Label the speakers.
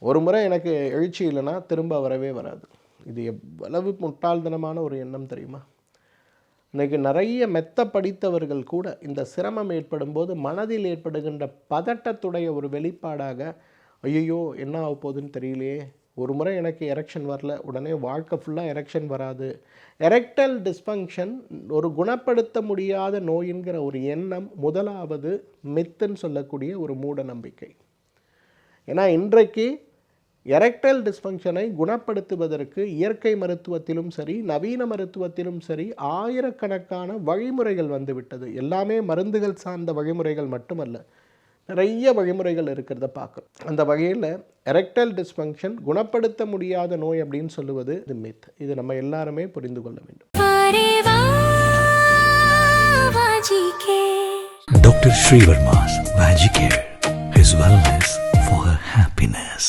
Speaker 1: ஒரு முறை எனக்கு எழுச்சி இல்லைன்னா திரும்ப வரவே வராது. இது எவ்வளவு முட்டாள்தனமான ஒரு எண்ணம் தெரியுமா? இன்றைக்கி நிறைய மெத்த படித்தவர்கள் கூட இந்த சிரமம் ஏற்படும்போது மனதில் ஏற்படுகின்ற பதட்டத்துடைய ஒரு வெளிப்பாடாக, ஐயோ என்ன ஆக போகுதுன்னு தெரியலையே, ஒரு முறை எனக்கு எரெக்ஷன் வரல, உடனே வாழ்க்கை ஃபுல்லாக எரெக்ஷன் வராது. எரெக்டல் டிஸ்ஃபங்க்ஷன் ஒரு குணப்படுத்த முடியாத நோய்ங்கிற ஒரு எண்ணம் முதலாவது மித்துன்னு சொல்லக்கூடிய ஒரு மூட நம்பிக்கை. ஏன்னா இன்றைக்கு எரெக்டல் டிஸ்ஃபங்க்ஷனை குணப்படுத்துவதற்கு இயற்கை மருத்துவத்திலும் சரி, நவீன மருத்துவத்திலும் சரி ஆயிரக்கணக்கான வழிமுறைகள் வந்துவிட்டது. எல்லாமே மருந்துகள் சார்ந்த வழிமுறைகள் மட்டுமல்ல, நிறைய வழிமுறைகள் இருக்கிறத பார்க்குறோம். அந்த வகையில் எரெக்டல் டிஸ்ஃபங்க்ஷன் குணப்படுத்த முடியாத நோய் அப்படின்னு சொல்லுவது இது மித். இது நம்ம எல்லாருமே புரிந்து கொள்ள வேண்டும்.
Speaker 2: Dr. Srivarma's Vajicare, his wellness for her happiness.